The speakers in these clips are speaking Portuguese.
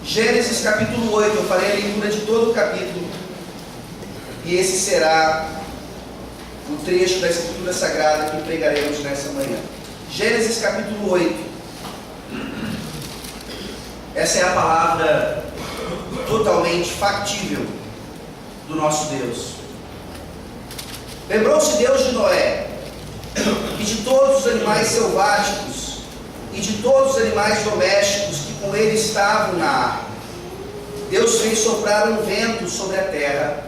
Gênesis capítulo 8, eu farei a leitura de todo o capítulo, e esse será o trecho da Escritura Sagrada que pregaremos nessa manhã. Gênesis capítulo 8. Essa é a palavra totalmente factível do nosso Deus. Lembrou-se Deus de Noé, e de todos os animais selváticos, e de todos os animais domésticos que com ele estavam na arca. Deus fez soprar um vento sobre a terra,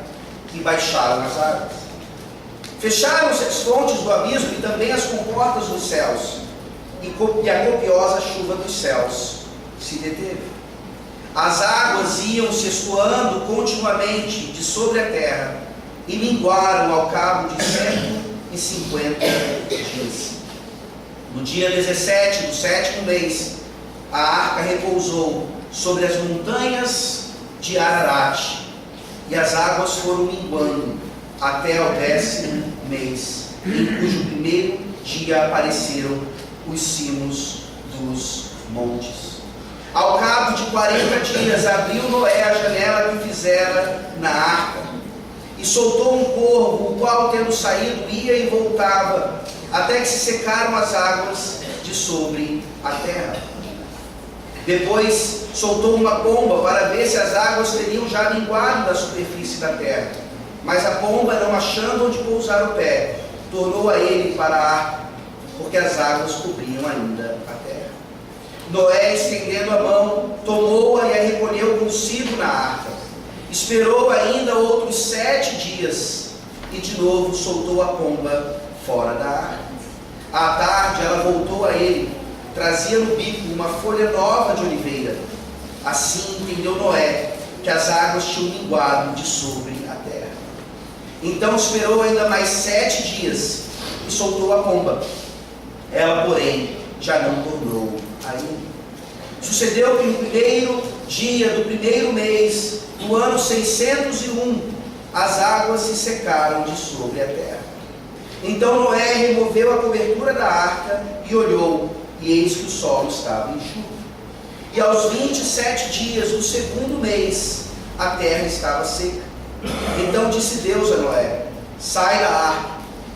e baixaram as águas. Fecharam-se as fontes do abismo e também as comportas dos céus, e a copiosa chuva dos céus se deteve. As águas iam se escoando continuamente de sobre a terra, e minguaram ao cabo de 150 dias. No dia 17 do 7º mês, a arca repousou sobre as montanhas de Ararat, e as águas foram minguando até ao 10º mês, em cujo primeiro dia apareceram os cimos dos montes. Ao cabo de 40 dias, abriu Noé a janela que fizera na arca, e soltou um corvo, o qual, tendo saído, ia e voltava, até que se secaram as águas de sobre a terra. Depois soltou uma pomba para ver se as águas teriam já minguado da superfície da terra. Mas a pomba, não achando onde pousar o pé, tornou a ele para a arca, porque as águas cobriam ainda a terra. Noé, estendendo a mão, tomou-a e a recolheu consigo na arca. Esperou ainda outros 7 dias, e de novo soltou a pomba fora da arca. À tarde ela voltou a ele, trazia no bico uma folha nova de oliveira. Assim entendeu Noé que as águas tinham minguado de sobre a terra. Então esperou ainda mais 7 dias e soltou a pomba. Ela, porém, já não tornou a ele. Sucedeu que no primeiro dia do primeiro mês do ano 601, as águas se secaram de sobre a terra. Então Noé removeu a cobertura da arca e olhou, e eis que o solo estava enxuto. E aos 27 dias do 2º mês, a terra estava seca. Então disse Deus a Noé: sai da arca,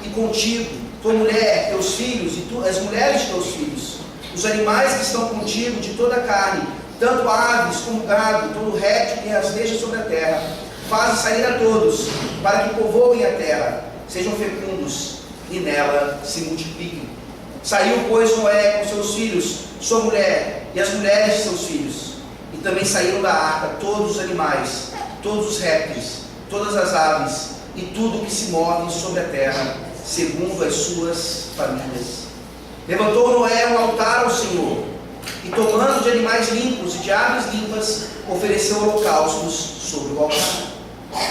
e contigo, tua mulher, teus filhos, e as mulheres de teus filhos, os animais que estão contigo, de toda a carne, tanto aves como gado, todo réptil que rasteja sobre a terra, faze sair a todos, para que povoem a terra, sejam fecundos, e nela se multipliquem. Saiu, pois, Noé com seus filhos, sua mulher e as mulheres de seus filhos, e também saíram da arca todos os animais, todos os répteis, todas as aves, e tudo que se move sobre a terra, segundo as suas famílias. Levantou Noé um altar ao Senhor, e tomando de animais limpos e de aves limpas, ofereceu holocaustos sobre o altar.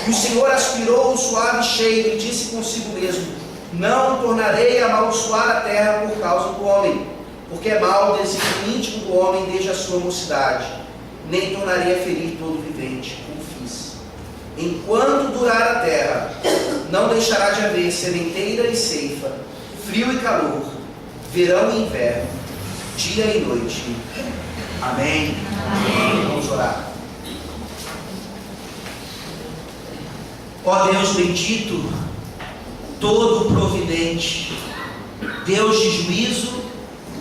E o Senhor aspirou o suave cheiro e disse consigo mesmo: não tornarei a amaldiçoar a terra por causa do homem, porque é mau o desígnio íntimo do homem desde a sua mocidade, nem tornarei a ferir todo vivente, como fiz. Enquanto durar a terra, não deixará de haver sementeira e ceifa, frio e calor, verão e inverno, dia e noite. Amém? Amém. Vamos orar. Ó Deus bendito, todo providente, Deus de juízo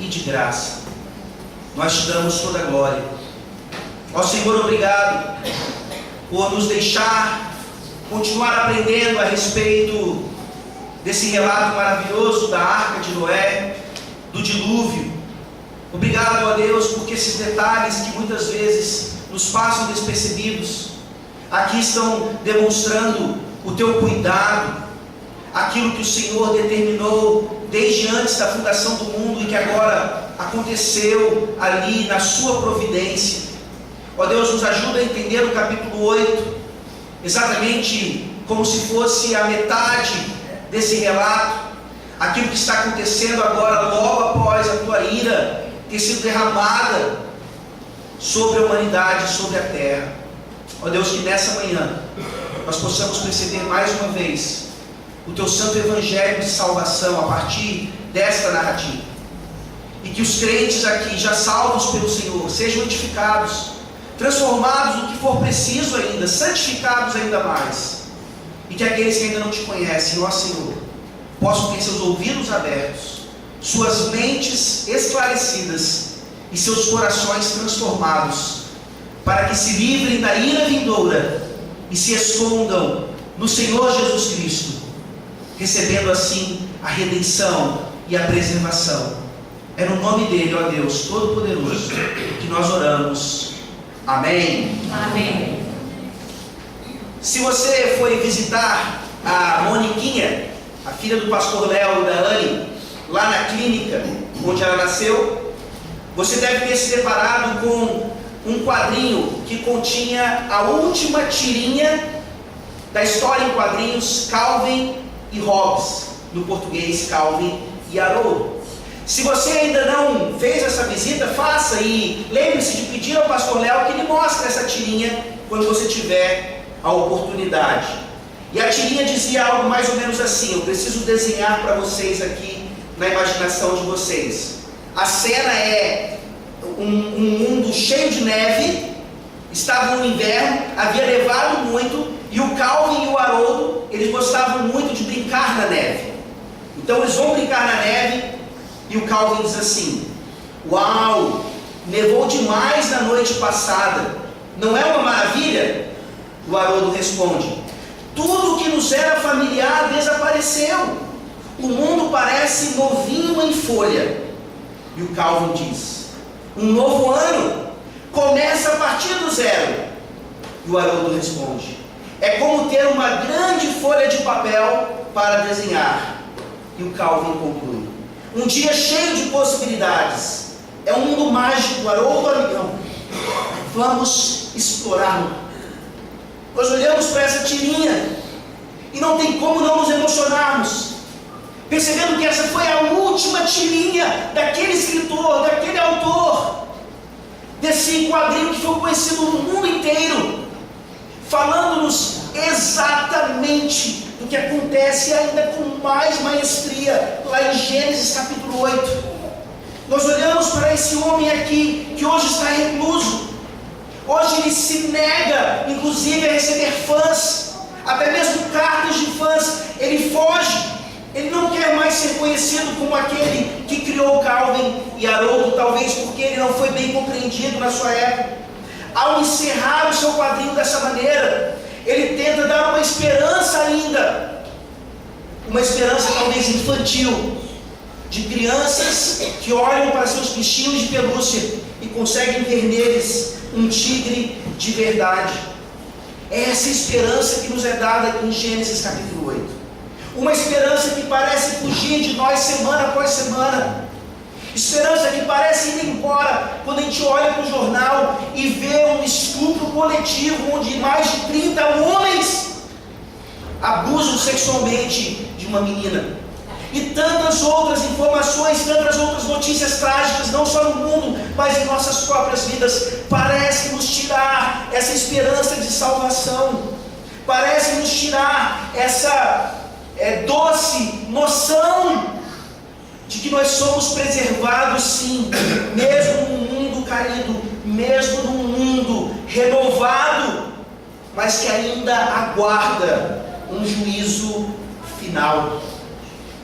e de graça, nós te damos toda a glória. Ó Senhor, obrigado por nos deixar continuar aprendendo a respeito desse relato maravilhoso da arca de Noé, do dilúvio. Obrigado, ó Deus, porque esses detalhes que muitas vezes nos passam despercebidos, aqui estão demonstrando o teu cuidado, aquilo que o Senhor determinou desde antes da fundação do mundo e que agora aconteceu ali na sua providência. Ó Deus, nos ajuda a entender o capítulo 8, exatamente como se fosse a metade desse relato, aquilo que está acontecendo agora, logo após a tua ira ter sido derramada sobre a humanidade, sobre a terra. Ó Deus, que nessa manhã nós possamos perceber mais uma vez o teu santo evangelho de salvação a partir desta narrativa, e que os crentes aqui, já salvos pelo Senhor, sejam edificados transformados no que for preciso ainda, santificados ainda mais, e que aqueles que ainda não te conhecem, ó Senhor, possam ter seus ouvidos abertos, suas mentes esclarecidas e seus corações transformados, para que se livrem da ira vindoura e se escondam no Senhor Jesus Cristo, recebendo assim a redenção e a preservação. É no nome dele, ó Deus Todo-Poderoso, que nós oramos. Amém. Amém. Se você foi visitar a Moniquinha, a filha do pastor Léo e da Anne, lá na clínica onde ela nasceu, você deve ter se deparado com um quadrinho que continha a última tirinha da história em quadrinhos Calvin e Hobbes, no português Calvin e Haroldo. Se você ainda não fez essa visita, faça, e lembre-se de pedir ao pastor Léo que ele mostre essa tirinha quando você tiver a oportunidade. E a tirinha dizia algo mais ou menos assim, eu preciso desenhar para vocês aqui na imaginação de vocês. A cena é um mundo cheio de neve, estava no inverno, havia nevado muito, e o Calvin e o Haroldo, eles gostavam muito de brincar na neve. Então eles vão brincar na neve, e o Calvin diz assim: uau, nevou demais na noite passada, não é uma maravilha? O Haroldo responde: tudo que nos era familiar desapareceu, o mundo parece novinho em folha. E o Calvin diz: um novo ano começa a partir do zero. E o Haroldo responde: é como ter uma grande folha de papel para desenhar. E o Calvin conclui: um dia cheio de possibilidades, é um mundo mágico, Haroldo, amigão, vamos explorá-lo. Nós olhamos para essa tirinha e não tem como não nos emocionarmos, percebendo que essa foi a última tirinha daquele escritor, daquele autor, desse quadrinho que foi conhecido no mundo inteiro, falando-nos exatamente do que acontece ainda com mais maestria lá em Gênesis capítulo 8. Nós olhamos para esse homem aqui que hoje está recluso. Hoje ele se nega inclusive a receber fãs, até mesmo cartas de fãs. Ele foge, ele não quer mais ser conhecido como aquele que criou Calvin e Haroldo, talvez porque ele não foi bem compreendido na sua época. Ao encerrar o seu quadrinho dessa maneira, ele tenta dar uma esperança ainda, uma esperança talvez infantil, de crianças que olham para seus bichinhos de pelúcia e conseguem ver neles um tigre de verdade. É essa esperança que nos é dada aqui em Gênesis capítulo 8. Uma esperança que parece fugir de nós semana após semana. Esperança que parece ir embora quando a gente olha para o jornal e vê um estupro coletivo onde mais de 30 homens abusam sexualmente de uma menina. E tantas outras informações, tantas outras notícias trágicas, não só no mundo, mas em nossas próprias vidas. Parece nos tirar essa esperança de salvação. Parece nos tirar essa doce noção de que nós somos preservados sim, mesmo num mundo caído, mesmo num mundo renovado, mas que ainda aguarda um juízo final.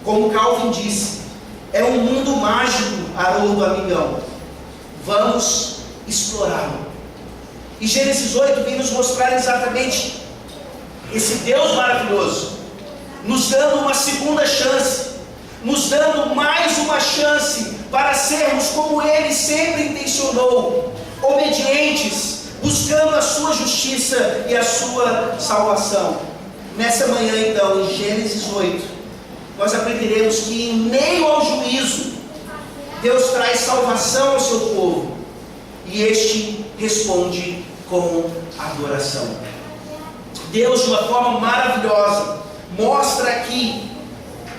Como Calvin disse, é um mundo mágico, Haroldo, amigão, vamos explorá-lo. E Gênesis 8 vem nos mostrar exatamente esse Deus maravilhoso, nos dando uma segunda chance, nos dando mais uma chance para sermos como Ele sempre intencionou, obedientes, buscando a sua justiça e a sua salvação. Nessa manhã então, em Gênesis 8, nós aprenderemos que em meio ao juízo, Deus traz salvação ao seu povo, e este responde com adoração. Deus, de uma forma maravilhosa, mostra aqui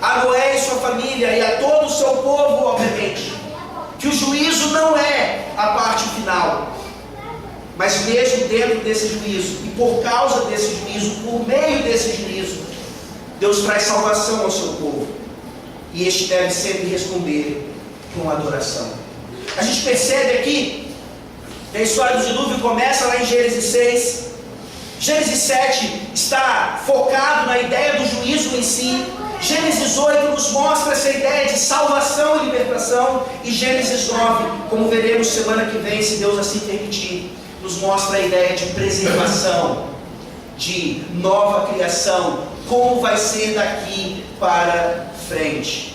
a Noé e sua família e a todo o seu povo, obviamente, que o juízo não é a parte final, mas mesmo dentro desse juízo, e por causa desse juízo, por meio desse juízo, Deus traz salvação ao seu povo, e este deve sempre responder com adoração. A gente percebe aqui, E a história do dilúvio começa lá em Gênesis 6. Gênesis 7 está focado na ideia do juízo em si. Gênesis 8 nos mostra essa ideia de salvação e libertação. E Gênesis 9, como veremos semana que vem, se Deus assim permitir, nos mostra a ideia de preservação, de nova criação, como vai ser daqui para frente.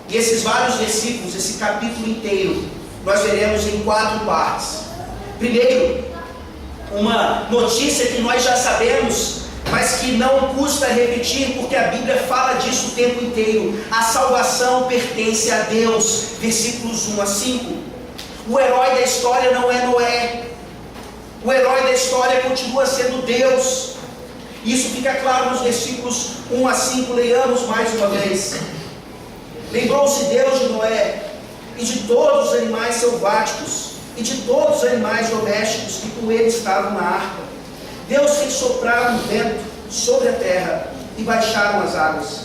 E esses vários versículos, esse capítulo inteiro, nós veremos em 4 partes. Primeiro, uma notícia que nós já sabemos, mas que não custa repetir, porque a Bíblia fala disso o tempo inteiro. A salvação pertence a Deus. Versículos 1 a 5. O herói da história não é Noé. O herói da história continua sendo Deus. Isso fica claro nos versículos 1 a 5. Leiamos mais uma vez. Lembrou-se Deus de Noé e de todos os animais selváticos e de todos os animais domésticos que com ele estavam na arca. Deus fez soprar um vento sobre a terra e baixaram as águas.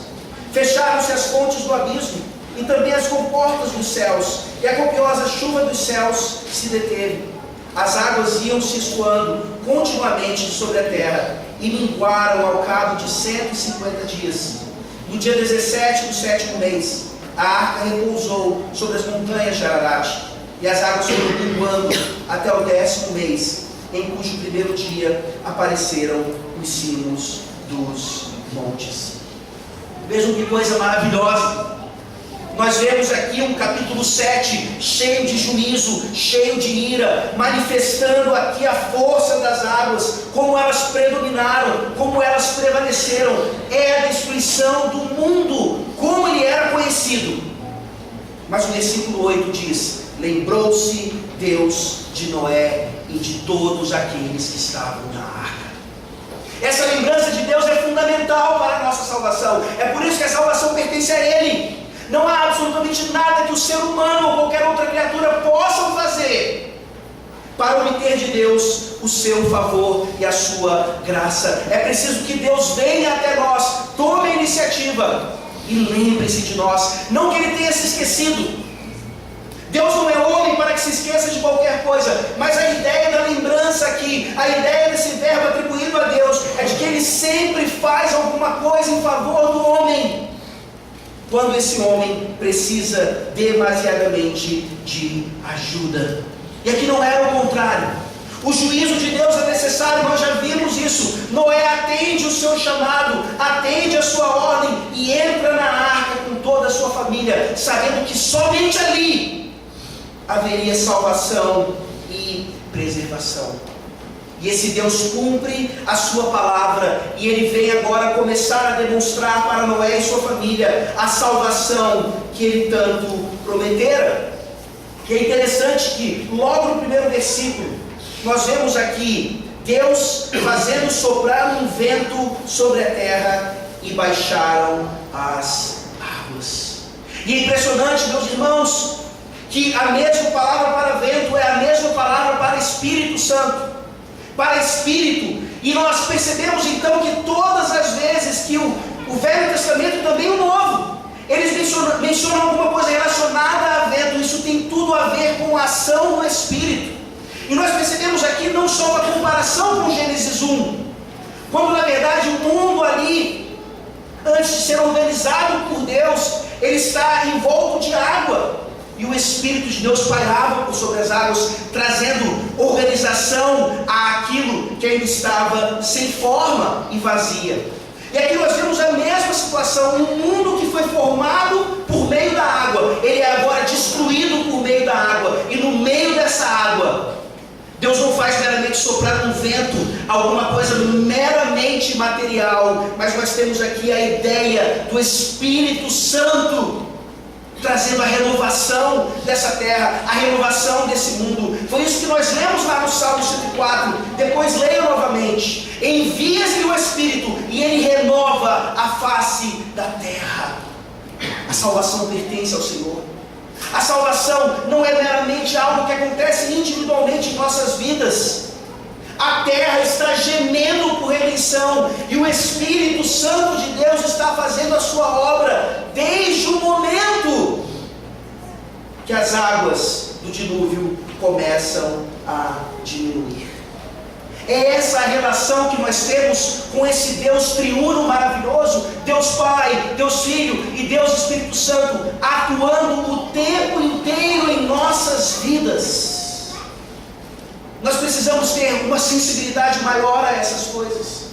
Fecharam-se as fontes do abismo e também as comportas dos céus, e a copiosa chuva dos céus se deteve. As águas iam se escoando continuamente sobre a terra e minguaram ao cabo de 150 dias. No dia 17 do 7º mês, a arca repousou sobre as montanhas de Ararat, e as águas foram minguando até o 10º mês, em cujo primeiro dia apareceram os cimos dos montes. Vejam que coisa maravilhosa. Nós vemos aqui um capítulo 7 cheio de juízo, cheio de ira, manifestando aqui a força das águas, como elas predominaram, como elas prevaleceram. É a destruição do mundo, como ele era conhecido. Mas o versículo 8 diz: lembrou-se Deus de Noé e de todos aqueles que estavam na arca. Essa lembrança de Deus é fundamental para a nossa salvação. É por isso que a salvação pertence a Ele. Não há absolutamente nada que o ser humano ou qualquer outra criatura possam fazer para obter de Deus o seu favor e a sua graça. É preciso que Deus venha até nós, tome a iniciativa e lembre-se de nós. Não que Ele tenha se esquecido. Deus não é homem para que se esqueça de qualquer coisa, mas a ideia da lembrança aqui, a ideia desse verbo atribuído a Deus, é de que Ele sempre faz alguma coisa em favor do homem, quando esse homem precisa demasiadamente de ajuda. E aqui não era o contrário. O juízo de Deus é necessário, nós já vimos isso. Noé atende o seu chamado, atende a sua ordem e entra na arca com toda a sua família, sabendo que somente ali haveria salvação e preservação. E esse Deus cumpre a sua palavra, e Ele vem agora começar a demonstrar para Noé e sua família a salvação que Ele tanto prometera. E é interessante que logo no primeiro versículo nós vemos aqui Deus fazendo soprar um vento sobre a terra e baixaram as águas. E é impressionante, meus irmãos, que a mesma palavra para vento é a mesma palavra para Espírito Santo, para Espírito. E nós percebemos então que todas as vezes que o Velho Testamento e também o Novo, eles mencionam alguma coisa relacionada a vento, isso tem tudo a ver com a ação do Espírito. E nós percebemos aqui não só uma comparação com Gênesis 1, quando na verdade o mundo ali, antes de ser organizado por Deus, ele está envolto de água. E o Espírito de Deus pairava por sobre as águas, trazendo organização àquilo que ainda estava sem forma e vazia. E aqui nós vemos a mesma situação, um mundo que foi formado por meio da água, ele é agora destruído por meio da água, e no meio dessa água, Deus não faz meramente soprar um vento, alguma coisa meramente material, mas nós temos aqui a ideia do Espírito Santo, trazendo a renovação dessa terra, a renovação desse mundo. Foi isso que nós lemos lá no Salmo 104, depois leia novamente. Envia-se o Espírito e Ele renova a face da terra. A salvação pertence ao Senhor. A salvação não é meramente algo que acontece individualmente em nossas vidas. A terra está gemendo por redenção, e o Espírito Santo de Deus está fazendo a sua obra desde o momento que as águas do dilúvio começam a diminuir. É essa a relação que nós temos com esse Deus triuno maravilhoso, Deus Pai, Deus Filho e Deus Espírito Santo, atuando o tempo inteiro em nossas vidas. Nós precisamos ter uma sensibilidade maior a essas coisas.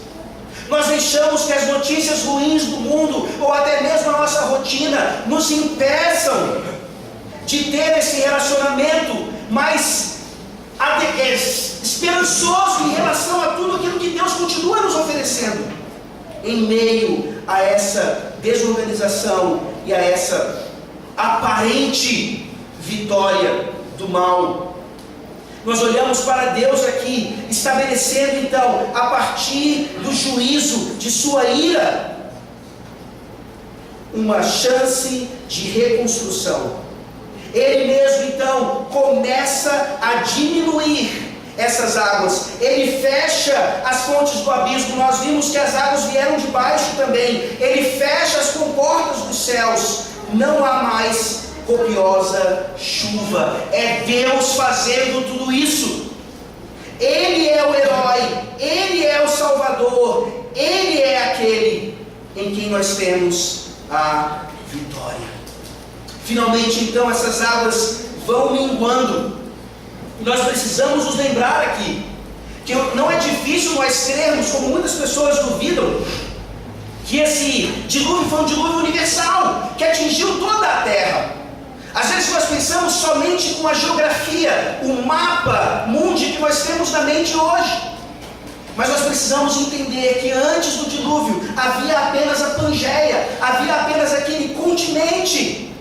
Nós deixamos que as notícias ruins do mundo, ou até mesmo a nossa rotina, nos impeçam de ter esse relacionamento mais esperançoso em relação a tudo aquilo que Deus continua nos oferecendo, em meio a essa desorganização e a essa aparente vitória do mal. Nós olhamos para Deus aqui, estabelecendo então, a partir do juízo de sua ira, uma chance de reconstrução. Ele mesmo então começa a diminuir essas águas. Ele fecha as fontes do abismo. Nós vimos que as águas vieram de baixo também. Ele fecha as comportas dos céus. Não há mais copiosa chuva. É Deus fazendo tudo isso. Ele é o herói, Ele é o Salvador, Ele é aquele em quem nós temos a vitória. Finalmente então essas águas vão minguando. Nós precisamos nos lembrar aqui que não é difícil nós crermos, como muitas pessoas duvidam, que esse dilúvio foi um dilúvio universal, que atingiu toda a terra. Às vezes nós pensamos somente com a geografia, o mapa mundi que nós temos na mente hoje. Mas nós precisamos entender que antes do dilúvio havia apenas a Pangeia, havia apenas aquele continente,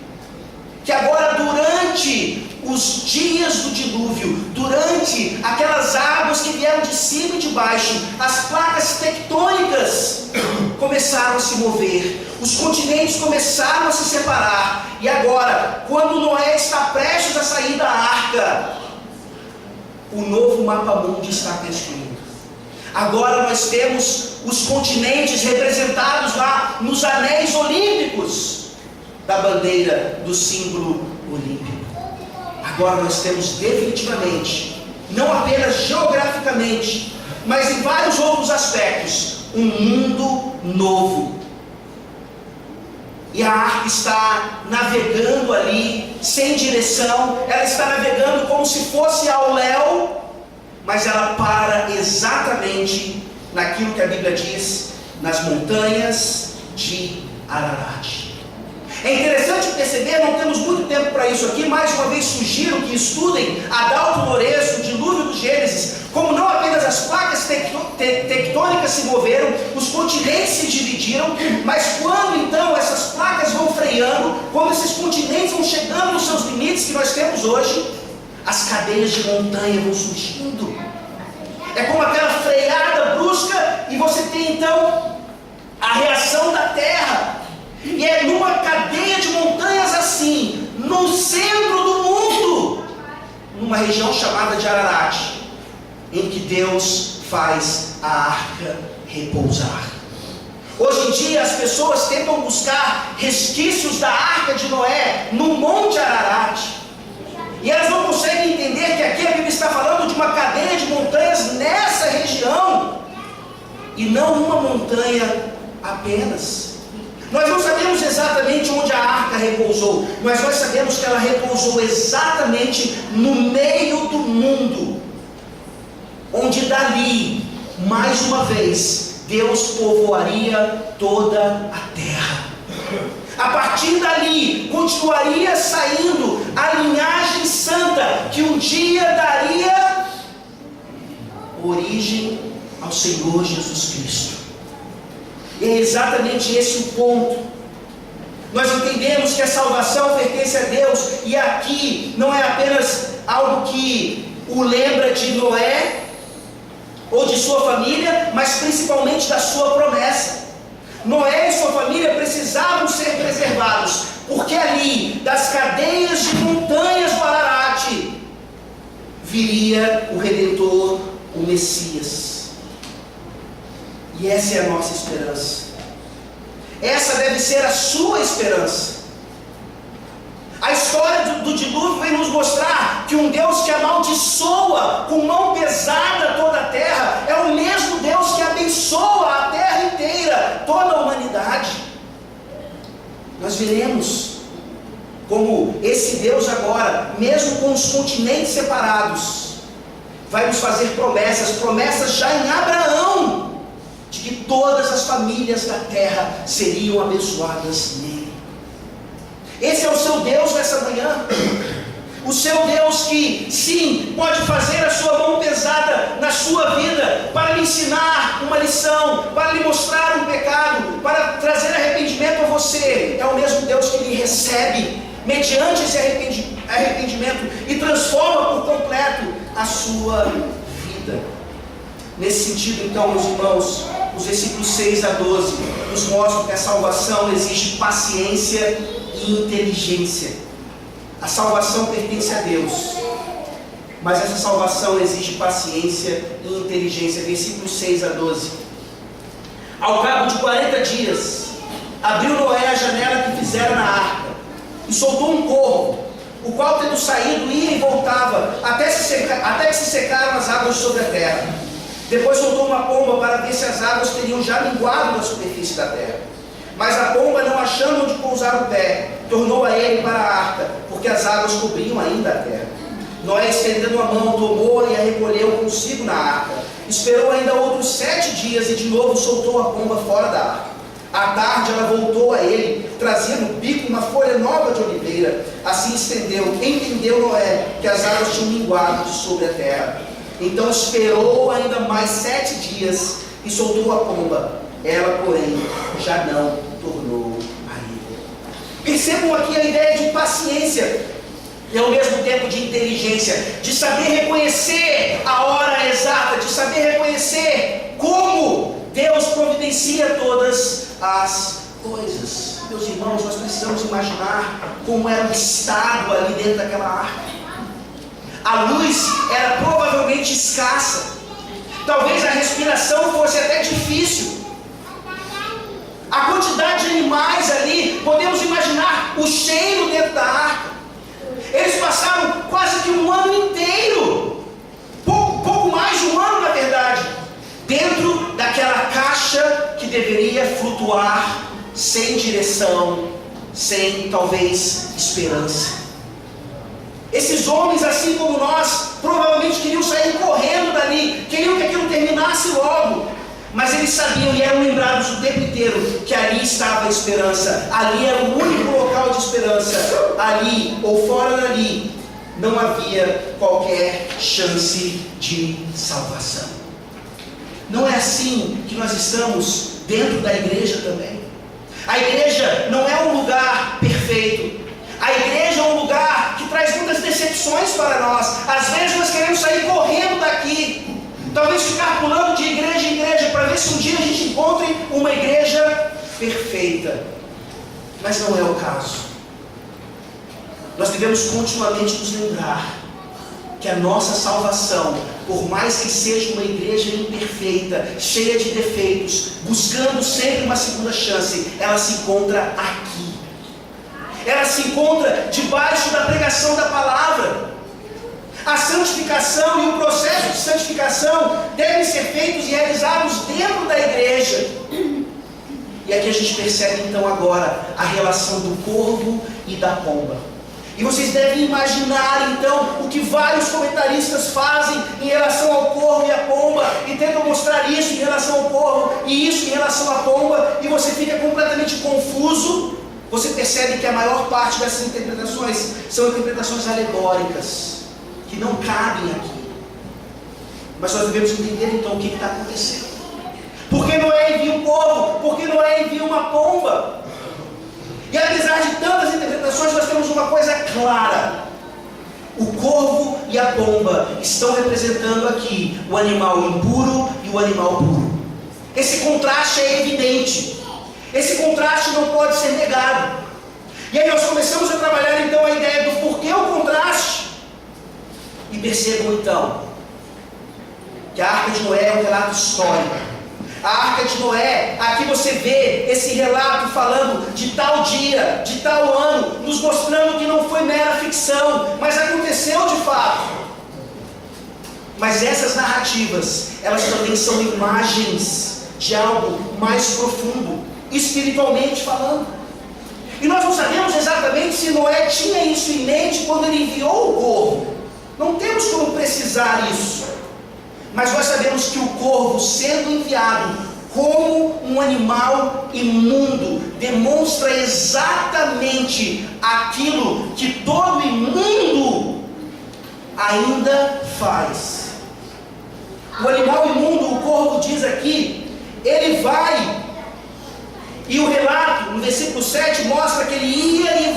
que agora durante os dias do dilúvio, durante aquelas águas que vieram de cima e de baixo, as placas tectônicas começaram a se mover, os continentes começaram a se separar, e agora, quando Noé está prestes a sair da arca, o novo mapa mundi está construído. Agora nós temos os continentes representados lá nos anéis olímpicos da bandeira do símbolo olímpico. Agora nós temos definitivamente, não apenas geograficamente, mas em vários outros aspectos, um mundo novo. E a arca está navegando ali, sem direção, ela está navegando como se fosse ao léu, mas ela para exatamente naquilo que a Bíblia diz, nas montanhas de Ararat. É interessante perceber, não temos muito tempo para isso aqui, mais uma vez sugiro que estudem Adalto Lourenço, o dilúvio do Gênesis, como não apenas as placas tectônicas se moveram, os continentes se dividiram, mas quando então essas placas vão freando, quando esses continentes vão chegando nos seus limites que nós temos hoje, as cadeias de montanha vão surgindo. É como aquela freada brusca e você tem então a reação da terra. E é numa cadeia de montanhas assim, no centro do mundo, numa região chamada de Ararat, em que Deus faz a arca repousar. Hoje em dia as pessoas tentam buscar resquícios da arca de Noé no Monte Ararat, e elas não conseguem entender que aqui a Bíblia está falando de uma cadeia de montanhas nessa região, e não uma montanha apenas. Nós não sabemos exatamente onde a arca repousou, mas nós sabemos que ela repousou exatamente no meio do mundo, onde dali, mais uma vez, Deus povoaria toda a terra. A partir dali, continuaria saindo a linhagem santa, que um dia daria origem ao Senhor Jesus Cristo. E é exatamente esse o ponto. Nós entendemos que a salvação pertence a Deus, e aqui não é apenas algo que o lembra de Noé ou de sua família, mas principalmente da sua promessa. Noé e sua família precisavam ser preservados, porque ali, das cadeias de montanhas do Ararat, viria o Redentor, o Messias. E essa é a nossa esperança. Essa deve ser a sua esperança. A história do dilúvio vem nos mostrar que um Deus que amaldiçoa com mão pesada toda a terra é o mesmo Deus que abençoa a terra inteira, toda a humanidade. Nós veremos como esse Deus agora, mesmo com os continentes separados, vai nos fazer promessas já em Abraão, de que todas as famílias da terra seriam abençoadas nele. Esse é o seu Deus nessa manhã. O seu Deus que, sim, pode fazer a sua mão pesada na sua vida para lhe ensinar uma lição, para lhe mostrar um pecado, para trazer arrependimento a você. É o mesmo Deus que lhe recebe mediante esse arrependimento e transforma por completo a sua vida. Nesse sentido, então, meus irmãos, os versículos 6 a 12 nos mostram que a salvação exige paciência e inteligência. A salvação pertence a Deus, mas essa salvação exige paciência e inteligência. Versículos 6 a 12. Ao cabo de 40 dias, abriu Noé a janela que fizera na arca e soltou um corvo, o qual, tendo saído, ia e voltava até que se secaram as águas sobre a terra. Depois soltou uma pomba para ver se as águas teriam já minguado da superfície da terra. Mas a pomba, não achando onde pousar o pé, tornou a ele para a arca, porque as águas cobriam ainda a terra. Noé, estendendo a mão, tomou-a e a recolheu consigo na arca. Esperou ainda outros 7 dias e de novo soltou a pomba fora da arca. À tarde ela voltou a ele, trazia no bico uma folha nova de oliveira. Assim entendeu Noé que as águas tinham minguado de sobre a terra. Então esperou ainda mais 7 dias e soltou a pomba. Ela, porém, já não tornou a ele. Percebam aqui a ideia de paciência e ao mesmo tempo de inteligência, de saber reconhecer a hora exata, de saber reconhecer como Deus providencia todas as coisas. Meus irmãos, nós precisamos imaginar como era o estado ali dentro daquela arca. A luz era provavelmente escassa. Talvez a respiração fosse até difícil. A quantidade de animais ali, podemos imaginar o cheiro dentro da arca. Eles passaram quase que um ano inteiro, pouco mais de um ano na verdade, dentro daquela caixa que deveria flutuar sem direção, sem talvez esperança. Esses homens, assim como nós, provavelmente queriam sair correndo dali, queriam que aquilo terminasse logo, mas eles sabiam e eram lembrados o tempo inteiro que ali estava a esperança, ali era o único local de esperança, ali ou fora dali não havia qualquer chance de salvação. Não é assim que nós estamos dentro da igreja também. A igreja não é um lugar perfeito. A igreja é um lugar que traz muitas decepções para nós. Às vezes nós queremos sair correndo daqui, talvez ficar pulando de igreja em igreja para ver se um dia a gente encontre uma igreja perfeita. Mas não é o caso. Nós devemos continuamente nos lembrar que a nossa salvação, por mais que seja uma igreja imperfeita, cheia de defeitos, buscando sempre uma segunda chance, ela se encontra aqui. Ela se encontra debaixo da pregação da palavra. A santificação e o processo de santificação devem ser feitos e realizados dentro da igreja. E aqui a gente percebe então agora a relação do corvo e da pomba. E vocês devem imaginar então o que vários comentaristas fazem em relação ao corvo e à pomba, e tentam mostrar isso em relação ao corvo e isso em relação à pomba, e você fica completamente confuso. Você percebe que a maior parte dessas interpretações são interpretações alegóricas, que não cabem aqui. Mas nós devemos entender então o que está acontecendo. Por que Noé envia um corvo? Por que Noé envia uma pomba? E apesar de tantas interpretações, nós temos uma coisa clara. O corvo e a pomba estão representando aqui o animal impuro e o animal puro. Esse contraste é evidente. Esse contraste não pode ser negado. E aí nós começamos a trabalhar então a ideia do porquê o contraste. E percebam então que a Arca de Noé é um relato histórico. a Arca de Noé. Aqui você vê esse relato falando de tal dia, de tal ano, nos mostrando que não foi mera ficção, mas aconteceu de fato. Mas essas narrativas, elas também são imagens de algo mais profundo, espiritualmente falando. E nós não sabemos exatamente se Noé tinha isso em mente quando ele enviou o corvo. Não temos como precisar isso. Mas nós sabemos que o corvo, sendo enviado como um animal imundo, demonstra exatamente aquilo que todo imundo ainda faz. O animal imundo, o corvo diz aqui, ele vai, e o relato no versículo 7 mostra que ele ia e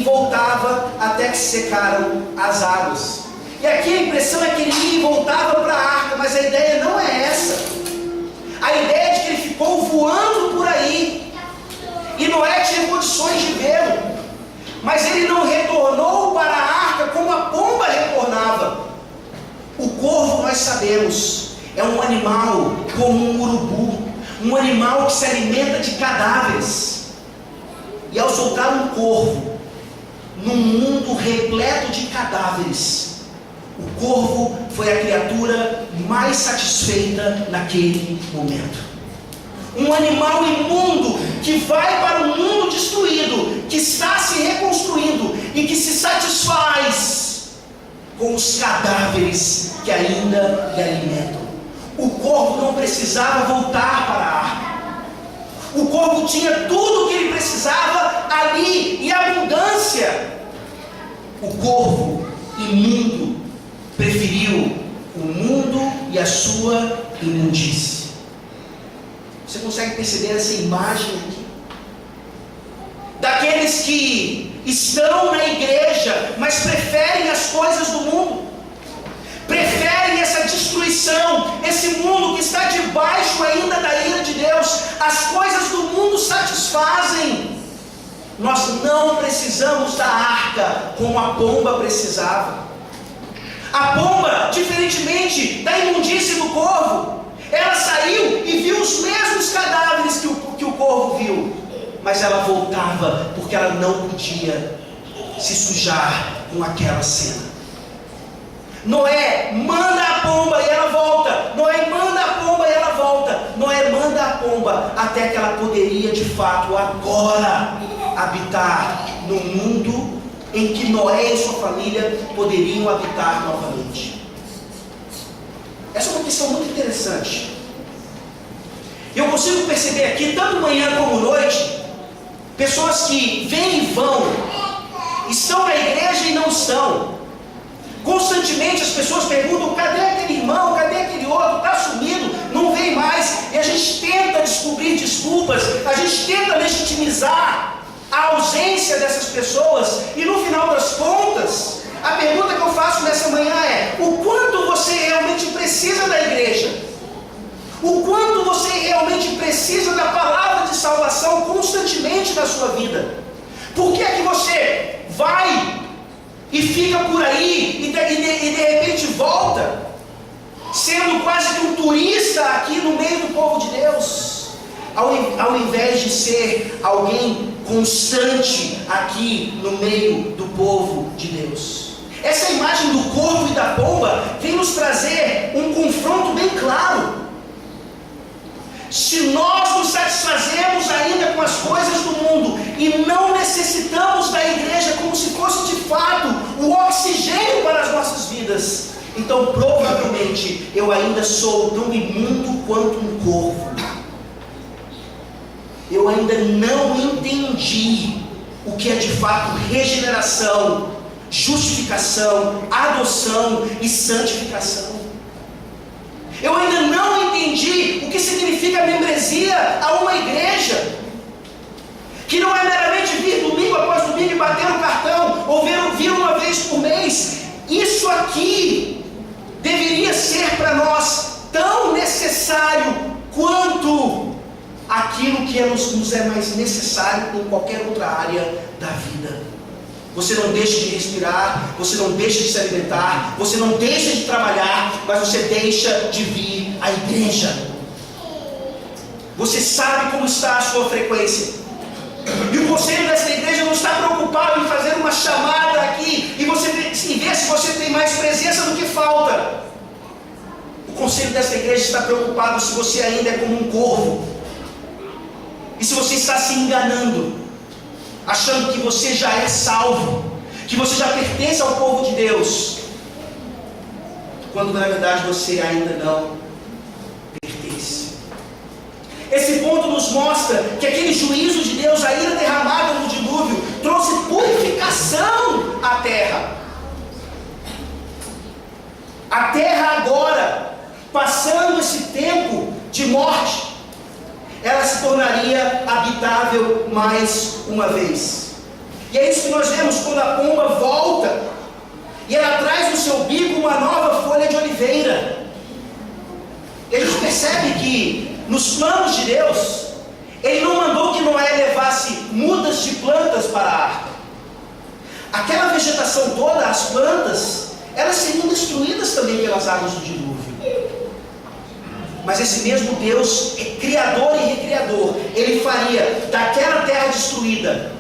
voltava até que secaram as águas. E aqui a impressão é que ele ia e voltava para a arca, mas a ideia não é essa. A ideia é de que ele ficou voando por aí, e Noé tinha condições de vê-lo, mas ele não retornou para a arca como a pomba retornava. O corvo, nós sabemos, é um animal como um urubu, um animal que se alimenta de cadáveres. E ao soltar um corvo num mundo repleto de cadáveres, o corvo foi a criatura mais satisfeita naquele momento. Um animal imundo que vai para um mundo destruído, que está se reconstruindo e que se satisfaz com os cadáveres que ainda lhe alimentam. O corvo não precisava voltar para a arca. O corvo tinha tudo o que ele precisava ali, e abundância. O corvo imundo preferiu o mundo e a sua imundície. Você consegue perceber essa imagem aqui? Daqueles que estão na igreja, mas preferem as coisas do mundo, preferem essa destruição, esse mundo que está debaixo ainda da ira de Deus. As coisas do mundo satisfazem. Nós não precisamos da arca como a pomba precisava. A pomba, diferentemente da imundície do corvo, ela saiu e viu os mesmos cadáveres que o corvo viu, mas ela voltava porque ela não podia se sujar com aquela cena. Noé manda a pomba e ela volta. Noé manda a pomba e ela volta. Noé manda a pomba até que ela poderia de fato agora habitar no mundo em que Noé e sua família poderiam habitar novamente. Essa é uma questão muito interessante. Eu consigo perceber aqui, tanto manhã como noite, pessoas que vêm e vão, estão na igreja e não estão. Constantemente as pessoas perguntam: cadê aquele irmão, cadê aquele outro, está sumido, não vem mais. E a gente tenta descobrir desculpas, a gente tenta legitimizar a ausência dessas pessoas, e no final das contas, a pergunta que eu faço nessa manhã é: o quanto você realmente precisa da igreja? O quanto você realmente precisa da palavra de salvação constantemente na sua vida? Por que é que você vai e fica por aí e de repente volta, sendo quase que um turista aqui no meio do povo de Deus, ao invés de ser alguém constante aqui no meio do povo de Deus? Essa imagem do corvo e da pomba vem nos trazer um confronto bem claro. Se nós nos satisfazemos ainda com as coisas do mundo e não necessitamos da igreja como se fosse de fato o oxigênio para as nossas vidas, então provavelmente eu ainda sou tão imundo quanto um corvo. Eu ainda não entendi o que é de fato regeneração, justificação, adoção e santificação. Eu ainda não entendi o que significa membresia a uma igreja, que não é meramente vir domingo após domingo e bater o cartão, ou vir uma vez por mês. Isso aqui deveria ser para nós tão necessário quanto aquilo que nos é mais necessário em qualquer outra área da vida. Você não deixa de respirar, você não deixa de se alimentar, você não deixa de trabalhar, mas você deixa de vir à igreja. Você sabe como está a sua frequência. E o conselho dessa igreja não está preocupado em fazer uma chamada aqui e ver se você tem mais presença do que falta. O conselho dessa igreja está preocupado se você ainda é como um corvo. E se você está se enganando, achando que você já é salvo, que você já pertence ao povo de Deus, quando na verdade você ainda não pertence. Esse ponto nos mostra que aquele juízo de Deus, a ira derramada no dilúvio, trouxe purificação à terra. A terra agora, passando esse tempo de morte, ela se tornaria habitável mais uma vez. E é isso que nós vemos quando a pomba volta e ela traz no seu bico uma nova folha de oliveira. E a gente percebe que nos planos de Deus, Ele não mandou que Noé levasse mudas de plantas para a arca. Aquela vegetação toda, as plantas, elas seriam destruídas também pelas águas do dilúvio. Mas esse mesmo Deus é criador e recriador. Ele faria daquela terra destruída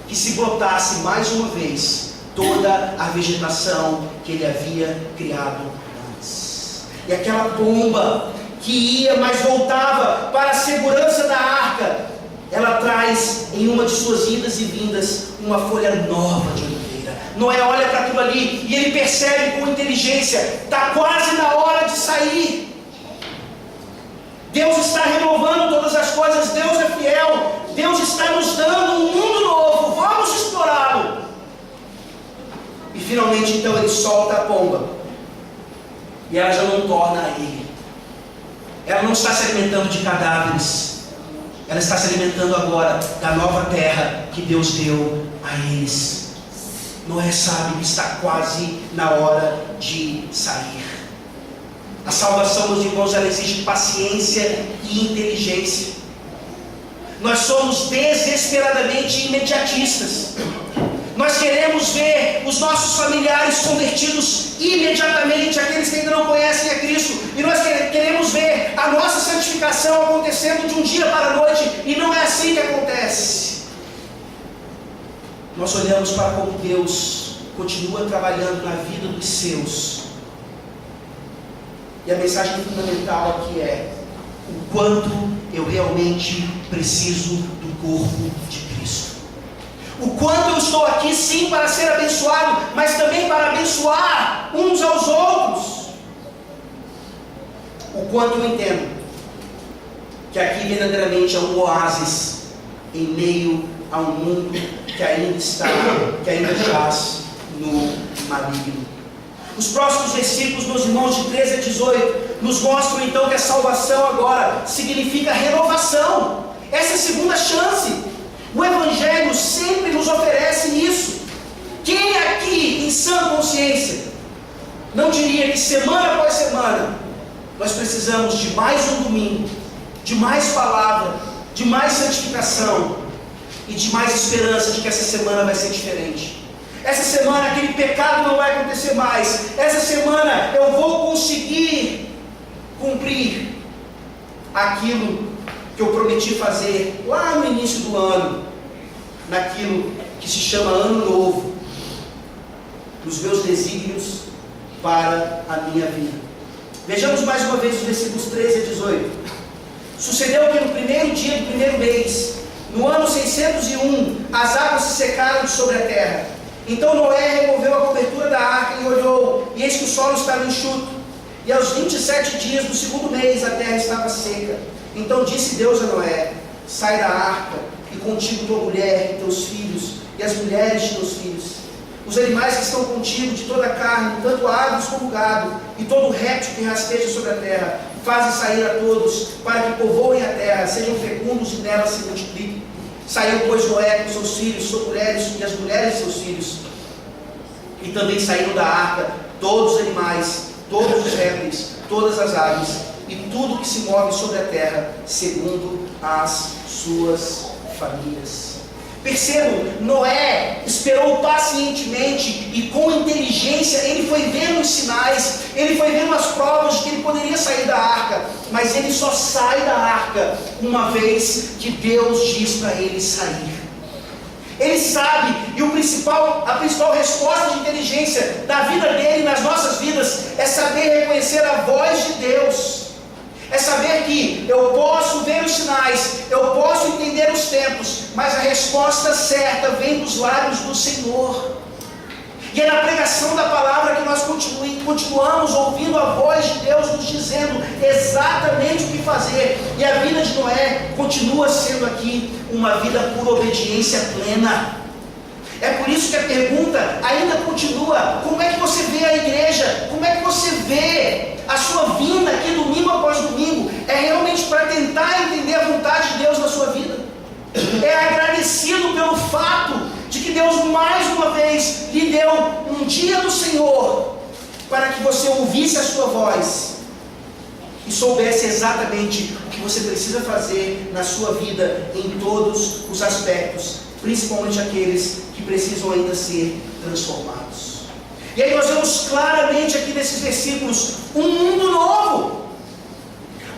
que se brotasse mais uma vez toda a vegetação que Ele havia criado antes. E aquela pomba que ia, mas voltava para a segurança da arca, ela traz em uma de suas idas e vindas uma folha nova de oliveira. Noé olha para aquilo ali e ele percebe com inteligência: está quase na hora de sair. Deus está renovando todas as coisas, Deus é fiel, Deus está nos dando um mundo novo, vamos explorá-lo. E finalmente então ele solta a pomba, e ela já não torna a ele. Ela não está se alimentando de cadáveres, ela está se alimentando agora da nova terra que Deus deu a eles. Noé sabe que está quase na hora de sair. A salvação, meus irmãos, ela exige paciência e inteligência. Nós somos desesperadamente imediatistas. Nós queremos ver os nossos familiares convertidos imediatamente, aqueles que ainda não conhecem a Cristo. E nós queremos ver a nossa santificação acontecendo de um dia para a noite. E não é assim que acontece. Nós olhamos para como Deus continua trabalhando na vida dos seus. E a mensagem fundamental aqui é: o quanto eu realmente preciso do corpo de Cristo. O quanto eu estou aqui sim para ser abençoado, mas também para abençoar uns aos outros. O quanto eu entendo que aqui verdadeiramente é um oásis em meio a um mundo que ainda jaz no maligno. Os próximos versículos, meus irmãos, de 13 a 18, nos mostram então que a salvação agora significa renovação. Essa é a segunda chance. O Evangelho sempre nos oferece isso. Quem aqui, em sã consciência, não diria que semana após semana nós precisamos de mais um domingo, de mais palavra, de mais santificação e de mais esperança de que essa semana vai ser diferente? Essa semana aquele pecado não vai acontecer mais. Essa semana eu vou conseguir cumprir aquilo que eu prometi fazer lá no início do ano, naquilo que se chama Ano Novo, nos meus desígnios para a minha vida. Vejamos mais uma vez os versículos 13 a 18. Sucedeu que no primeiro dia do primeiro mês, no ano 601, as águas se secaram de sobre a terra. Então Noé removeu a cobertura da arca e olhou, e eis que o solo estava enxuto. E aos 27 dias do segundo mês a terra estava seca. Então disse Deus a Noé: sai da arca, e contigo tua mulher e teus filhos, e as mulheres de teus filhos. Os animais que estão contigo, de toda a carne, tanto aves como gado, e todo réptil que rasteja sobre a terra, faze sair a todos, para que povoem a terra, sejam fecundos e nela se multipliquem. Saiu, pois, Noé com seus filhos, suas mulheres e as mulheres de seus filhos. E também saíram da arca todos os animais, todos os répteis, todas as aves, e tudo que se move sobre a terra, segundo as suas famílias. Percebam, Noé esperou pacientemente e com inteligência. Ele foi vendo os sinais, ele foi vendo as provas de que ele poderia sair da arca, mas ele só sai da arca uma vez que Deus diz para ele sair. Ele sabe, e a principal resposta de inteligência da vida dele, nas nossas vidas, é saber reconhecer a voz de Deus. É saber que eu posso ver os sinais, eu posso entender os tempos, mas a resposta certa vem dos lábios do Senhor. E é na pregação da palavra que nós continuamos ouvindo a voz de Deus nos dizendo exatamente o que fazer. E a vida de Noé continua sendo aqui uma vida por obediência plena. É por isso que a pergunta ainda continua: como é que você vê a igreja? Como é que você vê a sua vinda aqui domingo após domingo? É realmente para tentar entender a vontade de Deus na sua vida? É agradecido pelo fato de que Deus mais uma vez lhe deu um dia do Senhor para que você ouvisse a sua voz e soubesse exatamente o que você precisa fazer na sua vida em todos os aspectos, principalmente aqueles que precisam ainda ser transformados. E aí nós vemos claramente aqui nesses versículos um mundo novo.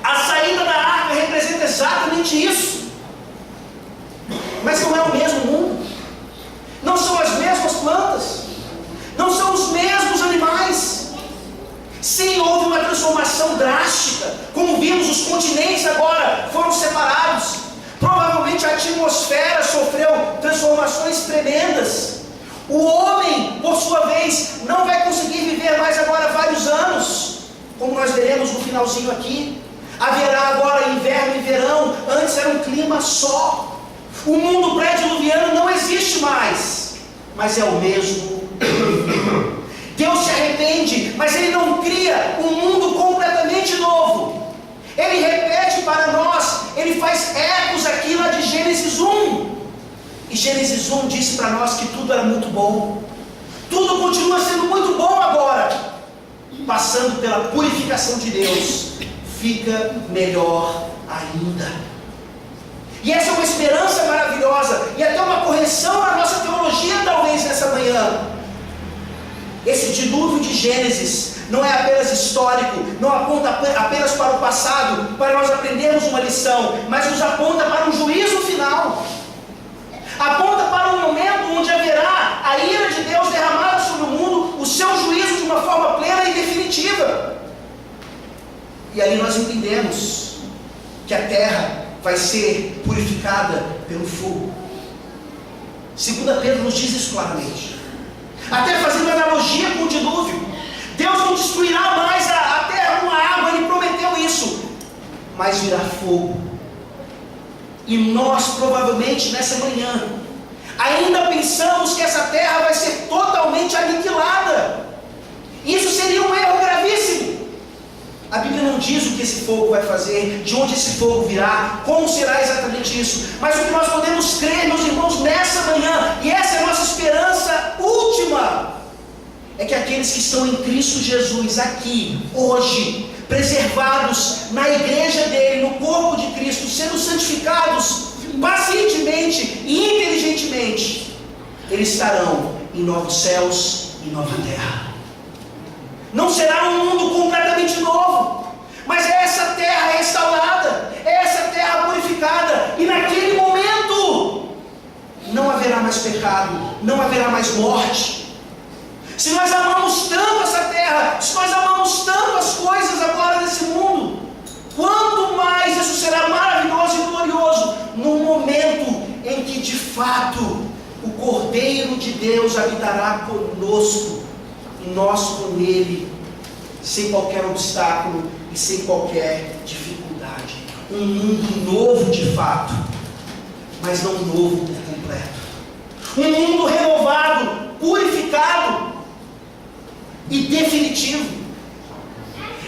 A saída da arca representa exatamente isso. Mas não é o mesmo mundo. Não são as mesmas plantas. Não são os mesmos animais. Sim, houve uma transformação drástica. Como vimos, os continentes agora foram separados. Provavelmente a atmosfera sofreu transformações tremendas. O homem, por sua vez, não vai conseguir viver mais agora vários anos, como nós veremos no finalzinho aqui. Haverá agora inverno e verão. Antes era um clima só. O mundo pré-diluviano não existe mais, mas é o mesmo. Deus se arrepende, mas Ele não cria um mundo completamente novo. Ele repete para nós, Ele faz ecos aqui lá de Gênesis 1. E Gênesis 1 disse para nós que tudo era muito bom. Tudo continua sendo muito bom agora. Passando pela purificação de Deus, fica melhor ainda. E essa é uma esperança maravilhosa, e até uma correção na nossa teologia talvez nessa manhã. Esse dilúvio de Gênesis não é apenas histórico, não aponta apenas para o passado, para nós aprendermos uma lição, mas nos aponta para um juízo final. Aponta para um momento onde haverá a ira de Deus derramada sobre o mundo, o seu juízo de uma forma plena e definitiva. E aí nós entendemos que a terra vai ser purificada pelo fogo. 2 Pedro nos diz isso claramente. Até fazendo analogia com o dilúvio. Deus não destruirá mais a terra com a água, Ele prometeu isso. Mas virá fogo. E nós provavelmente nessa manhã ainda pensamos que essa terra vai ser totalmente aniquilada. Isso seria um erro gravíssimo. A Bíblia não diz o que esse fogo vai fazer, de onde esse fogo virá, como será exatamente isso. Mas o que nós podemos crer, meus irmãos, nessa manhã, e essa é a nossa esperança última, é que aqueles que estão em Cristo Jesus, aqui, hoje, preservados na igreja dele, no corpo de Cristo, sendo santificados pacientemente e inteligentemente, eles estarão em novos céus e nova terra. Não será um mundo completamente novo, mas é essa terra restaurada, é essa terra purificada, e naquele momento não haverá mais pecado, não haverá mais morte. Se nós amamos tanto essa terra, se nós amamos tanto as coisas agora desse mundo, quanto mais isso será maravilhoso e glorioso no momento em que de fato o Cordeiro de Deus habitará conosco, e nós com Ele, sem qualquer obstáculo e sem qualquer dificuldade. Um mundo novo de fato, mas não novo por completo. Um mundo renovado, purificado e definitivo.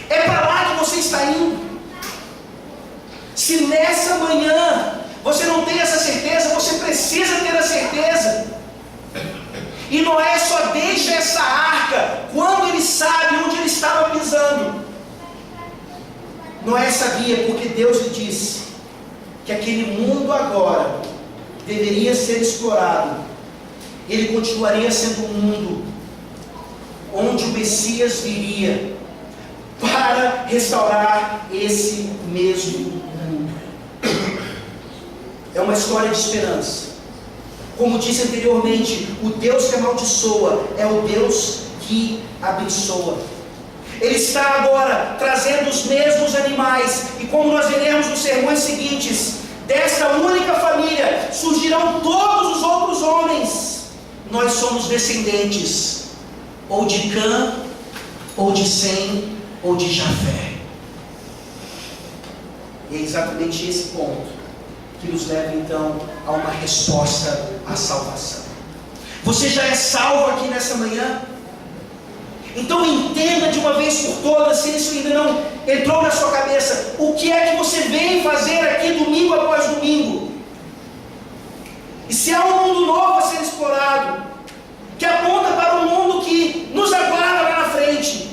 É para lá que você está indo. Se nessa manhã você não tem essa certeza, você precisa ter a certeza. E Noé só deixa essa arca quando ele sabe onde ele estava pisando. Noé sabia porque Deus lhe disse que aquele mundo agora deveria ser explorado, ele continuaria sendo um mundo onde o Messias viria para restaurar esse mesmo mundo. É uma história de esperança. Como disse anteriormente, o Deus que amaldiçoa é o Deus que abençoa. Ele está agora trazendo os mesmos animais, e como nós veremos nos sermões seguintes, desta única família surgirão todos os outros homens. Nós somos descendentes ou de Cã, ou de Sem, ou de Jafé. E é exatamente esse ponto que nos leva então a uma resposta à salvação. Você já é salvo aqui nessa manhã? Então entenda de uma vez por todas, se isso ainda não entrou na sua cabeça, o que é que você vem fazer aqui domingo após domingo. E se há um mundo novo a ser explorado, que aponta para um mundo que nos aguarda lá na frente,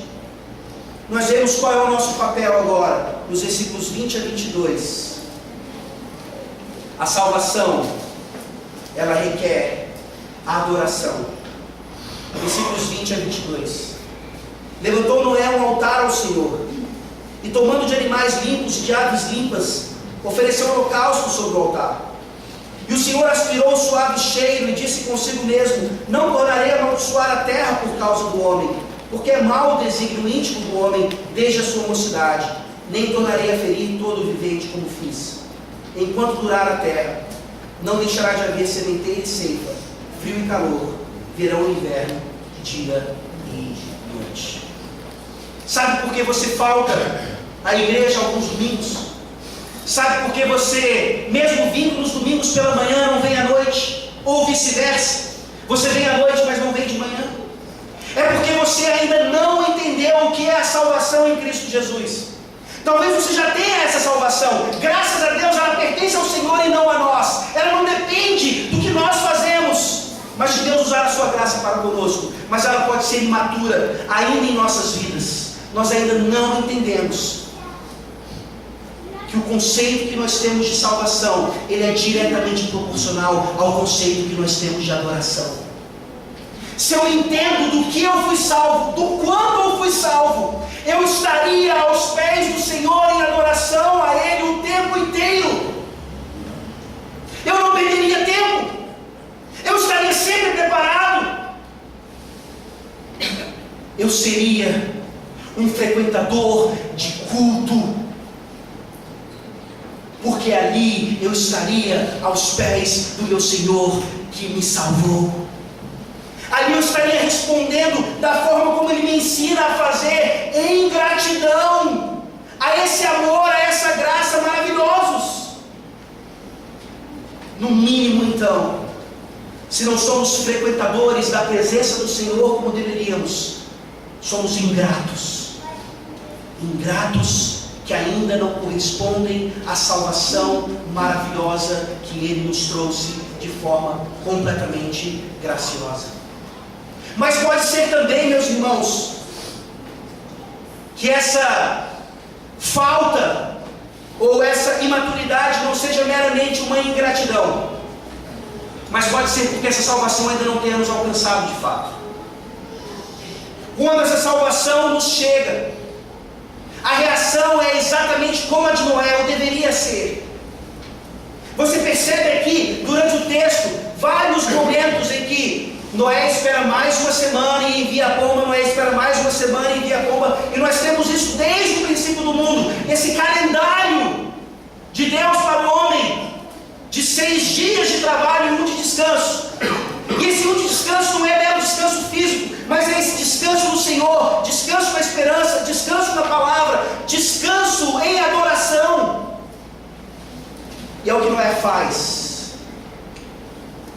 nós vemos qual é o nosso papel agora, nos versículos 20 a 22. A salvação, ela requer a adoração. Versículos 20 a 22. Levantou Noé um altar ao Senhor, e tomando de animais limpos e de aves limpas, ofereceu um holocausto sobre o altar. E o Senhor aspirou o suave cheiro e disse consigo mesmo: não tornarei a amaldiçoar a terra por causa do homem, porque é mau o desígnio íntimo do homem desde a sua mocidade, nem tornarei a ferir todo o vivente como fiz. Enquanto durar a terra, não deixará de haver sementeira e ceifa, frio e calor, verão e inverno, dia e noite. Sabe por que você falta à igreja alguns domingos? Sabe por que você, mesmo vindo nos domingos pela manhã, não vem à noite? Ou vice-versa, você vem à noite, mas não vem de manhã? É porque você ainda não entendeu o que é a salvação em Cristo Jesus. Talvez você já tenha essa salvação, graças a Deus ela pertence ao Senhor e não a nós. Ela não depende do que nós fazemos, mas de Deus usar a sua graça para conosco. Mas ela pode ser imatura ainda em nossas vidas. Nós ainda não entendemos que o conceito que nós temos de salvação, ele é diretamente proporcional ao conceito que nós temos de adoração. Se eu entendo do que eu fui salvo, do quanto eu fui salvo, eu estaria aos pés do Senhor em adoração a Ele o tempo inteiro. Eu não perderia tempo, eu estaria sempre preparado. Eu seria um frequentador de culto, porque ali eu estaria aos pés do meu Senhor que me salvou. Ali eu estaria respondendo da forma como Ele me ensina a fazer, em gratidão a esse amor, a essa graça maravilhosos. No mínimo então, se não somos frequentadores da presença do Senhor como deveríamos, somos ingratos. Ingratos que ainda não correspondem à salvação maravilhosa que Ele nos trouxe de forma completamente graciosa. Mas pode ser também, meus irmãos, que essa falta ou essa imaturidade não seja meramente uma ingratidão, mas pode ser porque essa salvação ainda não tenha nos alcançado de fato. Quando essa salvação nos chega, a reação é exatamente como a de Noé, ou deveria ser. Você percebe aqui, durante o texto, vários momentos em que Noé espera mais uma semana e envia a pomba, Noé espera mais uma semana e envia a pomba, e nós temos isso desde o princípio do mundo, esse calendário de Deus para o homem, de 6 dias de trabalho e 1 de descanso. E esse 1 de descanso não é mero descanso físico, mas é esse descanso no Senhor, descanso na esperança, descanso na palavra, descanso em adoração. E é o que Noé faz.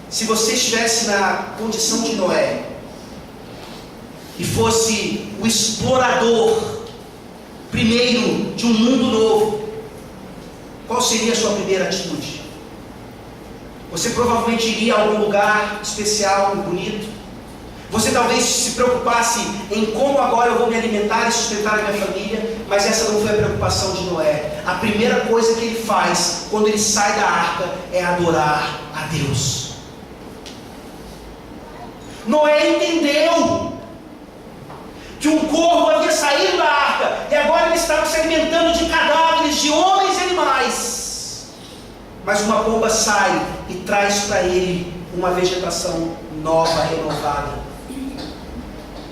Se você estivesse na condição de Noé e fosse o explorador primeiro de um mundo novo, qual seria a sua primeira atitude? Você provavelmente iria a algum lugar especial, bonito. Você talvez se preocupasse em como agora eu vou me alimentar e sustentar a minha família. Mas essa não foi a preocupação de Noé. A primeira coisa que ele faz quando ele sai da arca é adorar a Deus. Noé entendeu que um corvo havia saído da arca e agora ele estava se alimentando de cadáveres de homens e animais. Mas uma pomba sai e traz para ele uma vegetação nova, renovada.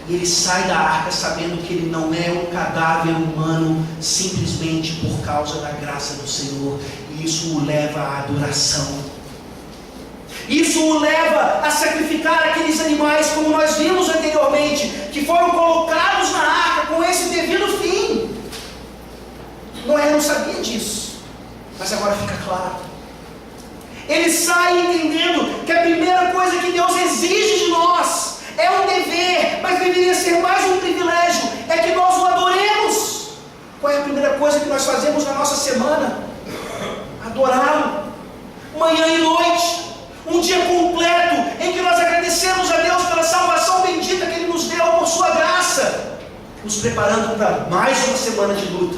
E ele sai da arca sabendo que ele não é um cadáver humano simplesmente por causa da graça do Senhor. E isso o leva à adoração. Isso o leva a sacrificar aqueles animais, como nós vimos anteriormente, que foram colocados na arca com esse devido fim. Noé não sabia disso, mas agora fica claro. Ele sai entendendo que a primeira coisa que Deus exige de nós é um dever, mas deveria ser mais um privilégio, é que nós o adoremos. Qual é a primeira coisa que nós fazemos na nossa semana? Adorá-lo, manhã e noite. Um dia completo em que nós agradecemos a Deus pela salvação bendita que Ele nos deu por sua graça, nos preparando para mais uma semana de luta,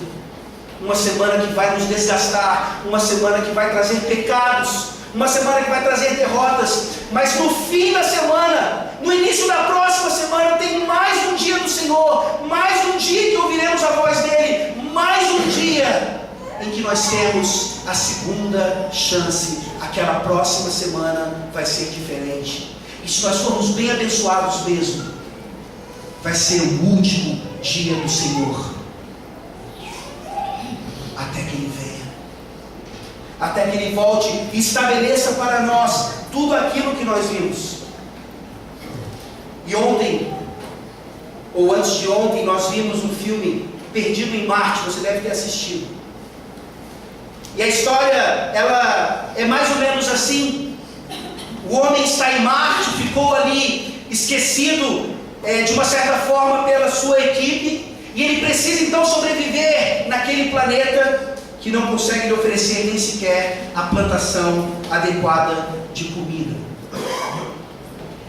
uma semana que vai nos desgastar, uma semana que vai trazer pecados, uma semana que vai trazer derrotas, mas no fim da semana, no início da próxima semana, tem mais um dia do Senhor, mais um dia que ouviremos a voz dEle, mais um dia em que nós temos a segunda chance. Aquela próxima semana vai ser diferente. E se nós formos bem abençoados mesmo, vai ser o último dia do Senhor, até que Ele venha, até que Ele volte e estabeleça para nós tudo aquilo que nós vimos. E ontem, ou antes de ontem, nós vimos um filme, Perdido em Marte. Você deve ter assistido. E a história, ela é mais ou menos assim. O homem está em Marte, ficou ali esquecido de uma certa forma pela sua equipe, e ele precisa então sobreviver naquele planeta que não consegue lhe oferecer nem sequer a plantação adequada de comida.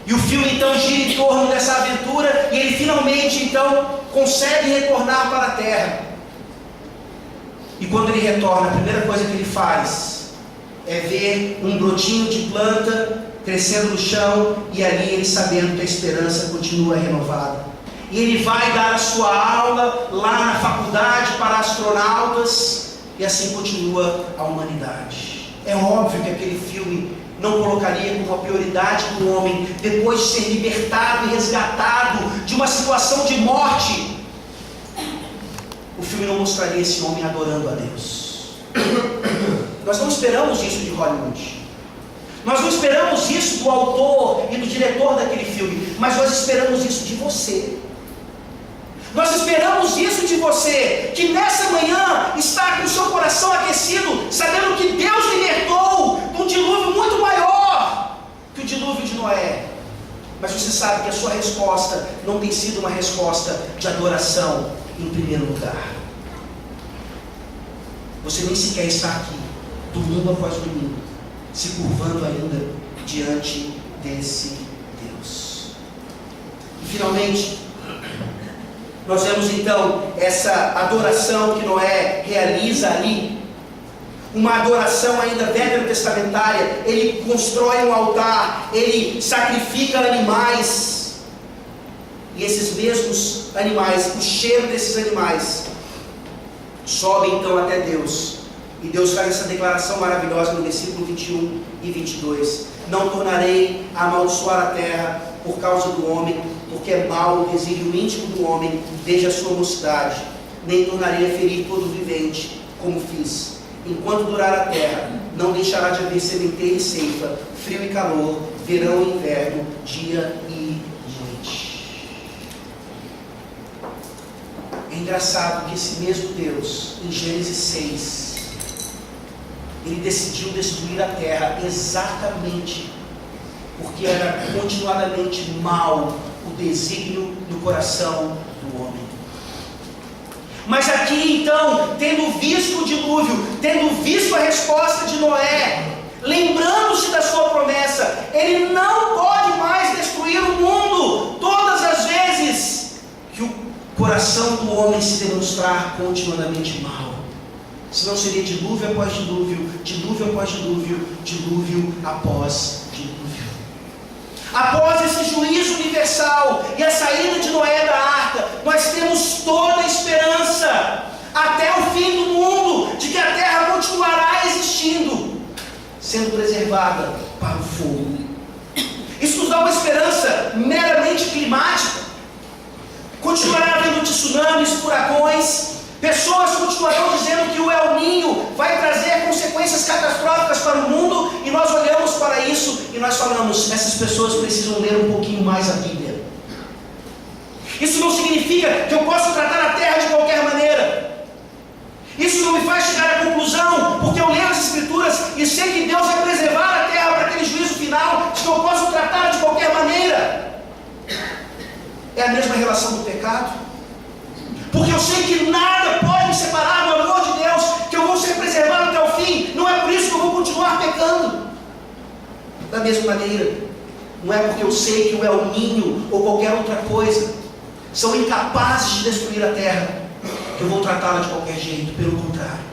E o filme então gira em torno dessa aventura, e ele finalmente então consegue retornar para a Terra. E quando ele retorna, a primeira coisa que ele faz é ver um brotinho de planta crescendo no chão, e ali ele sabendo que a esperança continua renovada. E ele vai dar a sua aula lá na faculdade para astronautas, e assim continua a humanidade. É óbvio que aquele filme não colocaria como uma prioridade para o homem, depois de ser libertado e resgatado de uma situação de morte, o filme não mostraria esse homem adorando a Deus. Nós não esperamos isso de Hollywood. Nós não esperamos isso do autor e do diretor daquele filme, mas nós esperamos isso de você. Nós esperamos isso de você, que nessa manhã está com o seu coração aquecido, sabendo que Deus libertou de um dilúvio muito maior que o dilúvio de Noé. Mas você sabe que a sua resposta não tem sido uma resposta de adoração em primeiro lugar. Você nem sequer está aqui, domingo após domingo, se curvando ainda diante desse Deus. E finalmente, nós vemos então essa adoração que Noé realiza ali, uma adoração ainda veterotestamentária. Ele constrói um altar, ele sacrifica animais, e esses mesmos animais, o cheiro desses animais, sobe então até Deus, e Deus faz essa declaração maravilhosa no versículo 21 e 22: não tornarei a amaldiçoar a terra por causa do homem, porque é mau o desígnio íntimo do homem desde a sua mocidade, nem tornarei a ferir todo vivente, como fiz. Enquanto durar a terra, não deixará de haver sementeira e ceifa, frio e calor, verão e inverno, dia e noite. É engraçado que esse mesmo Deus, em Gênesis 6, ele decidiu destruir a terra exatamente porque era continuadamente mal o desígnio no coração do homem. Mas aqui então, tendo visto o dilúvio, tendo visto a resposta de Noé, lembrando-se da sua promessa, ele não pode mais destruir o mundo todas as vezes que o coração do homem se demonstrar continuamente mal. Senão seria dilúvio após dilúvio, dilúvio após dilúvio, dilúvio após dilúvio. Após esse juízo universal e a saída de Noé da arca, nós temos toda a esperança, até o fim do mundo, de que a terra continuará existindo, sendo preservada para o fogo. Isso nos dá uma esperança meramente climática. Continuará havendo tsunamis, furacões, pessoas continuarão dizendo que o El Niño vai trazer consequências catastróficas para o mundo, e nós olhamos para isso e nós falamos, essas pessoas precisam ler um pouquinho mais a Bíblia. Isso não significa que eu posso tratar a terra de qualquer maneira. Isso não me faz chegar à conclusão, porque eu leio as Escrituras e sei que Deus vai preservar a terra para aquele juízo final, de que eu posso tratá-la de qualquer maneira. É a mesma relação do pecado. Porque eu sei que nada pode me separar do amor de Deus, que eu vou ser preservado até o fim. Não é por isso que eu vou continuar pecando. Da mesma maneira, não é porque eu sei que o El Niño ou qualquer outra coisa são incapazes de destruir a terra, que eu vou tratá-la de qualquer jeito. Pelo contrário,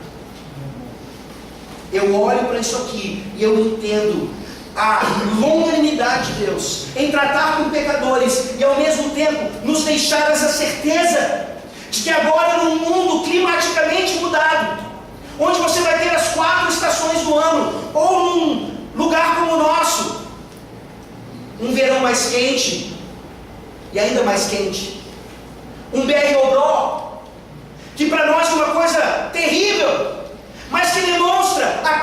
eu olho para isso aqui e eu entendo a longanimidade de Deus em tratar com pecadores e ao mesmo tempo nos deixar essa certeza de que agora, num mundo climaticamente mudado, onde você vai ter as 4 estações do ano, ou num lugar como o nosso, um verão mais quente e ainda mais quente, um BR-Obró, que para nós é uma coisa terrível, mas que demonstra a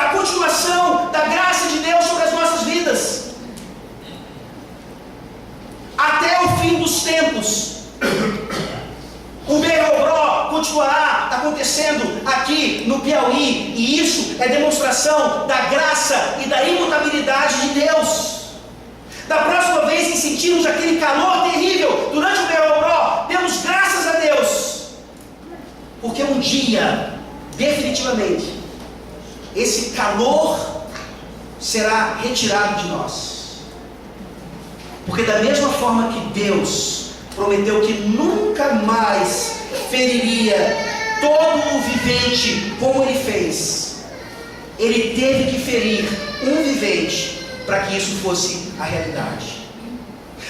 continuação da graça de Deus sobre as nossas vidas até o fim dos tempos. O BR-Obró continuará acontecendo aqui no Piauí, e isso é demonstração da graça e da imutabilidade de Deus. Da próxima vez em sentirmos aquele calor terrível durante o BR-Obró, demos graças a Deus, porque um dia, definitivamente, esse calor será retirado de nós. Porque da mesma forma que Deus prometeu que nunca mais feriria todo o vivente como ele fez, ele teve que ferir um vivente para que isso fosse a realidade.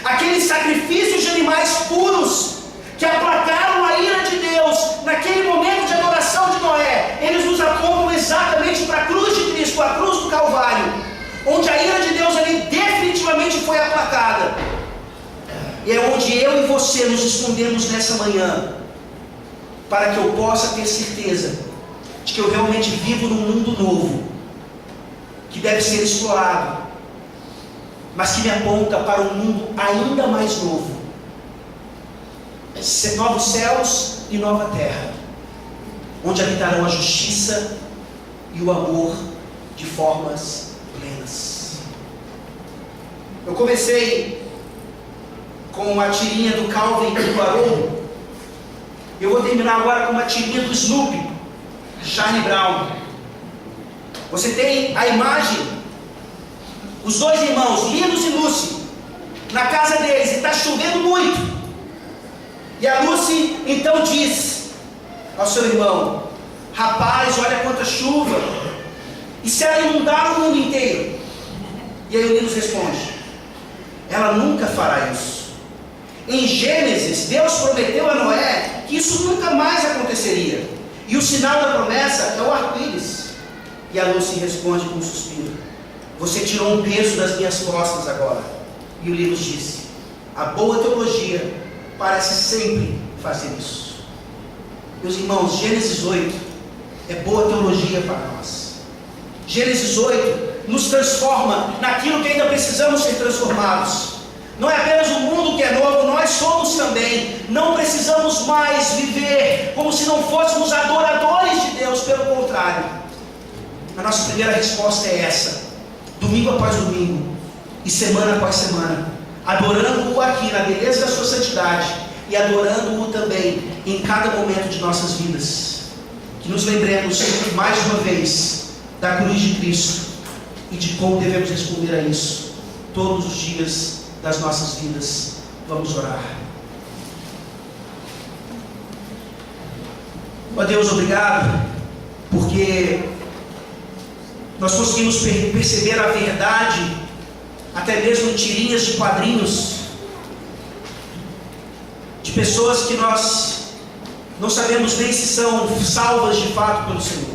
Aqueles sacrifícios de animais puros que aplacaram a ira de Deus naquele momento de adoração de Noé, eles nos apontam exatamente para a cruz de Cristo, a cruz do Calvário, onde a ira de Deus ali definitivamente foi aplacada. E é onde eu e você nos escondemos nessa manhã, para que eu possa ter certeza de que eu realmente vivo num mundo novo, que deve ser explorado, mas que me aponta para um mundo ainda mais novo, novos céus e nova terra, onde habitarão a justiça e o amor de formas plenas. Eu comecei com uma tirinha do Calvin e do Haroldo. Eu vou terminar agora com uma tirinha do Snoopy, Charlie Brown. Você tem a imagem, os dois irmãos, Linus e Lucy, na casa deles, e está chovendo muito. E a Lucy então diz ao seu irmão: rapaz, olha quanta chuva, e se ela inundar o mundo inteiro? E aí o Linus responde: ela nunca fará isso. Em Gênesis, Deus prometeu a Noé que isso nunca mais aconteceria, e o sinal da promessa é o arco-íris. E a Lucy responde com um suspiro: você tirou um peso das minhas costas agora. E o Linus disse: a boa teologia parece sempre fazer isso. Meus irmãos, Gênesis 8 é boa teologia para nós. Gênesis 8 nos transforma naquilo que ainda precisamos ser transformados. Não é apenas o mundo que é novo, nós somos também. Não precisamos mais viver como se não fôssemos adoradores de Deus, pelo contrário. A nossa primeira resposta é essa, domingo após domingo e semana após semana, adorando-o aqui na beleza da sua santidade e adorando-o também em cada momento de nossas vidas. Que nos lembremos mais uma vez da cruz de Cristo e de como devemos responder a isso todos os dias das nossas vidas. Vamos orar. Ó Deus, obrigado, porque nós conseguimos perceber a verdade, até mesmo em tirinhas de quadrinhos, de pessoas que nós não sabemos nem se são salvas de fato pelo Senhor.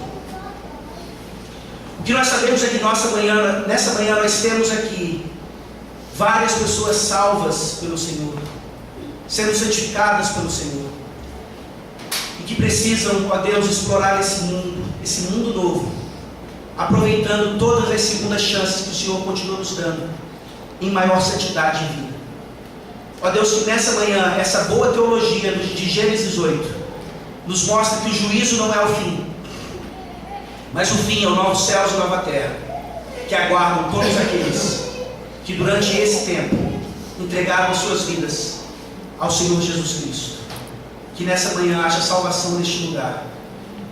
O que nós sabemos é que nessa manhã nós temos aqui várias pessoas salvas pelo Senhor, sendo santificadas pelo Senhor, e que precisam, ó Deus, explorar esse mundo novo, aproveitando todas as segundas chances que o Senhor continua nos dando, em maior santidade e vida. Ó Deus, que nessa manhã, essa boa teologia de Gênesis 8, nos mostra que o juízo não é o fim, mas o fim é o novo céus e nova terra, que aguardam todos aqueles que durante esse tempo entregaram as suas vidas ao Senhor Jesus Cristo. Que nessa manhã haja salvação neste lugar.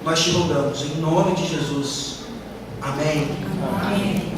Nós te rogamos, em nome de Jesus. Amém. Amém.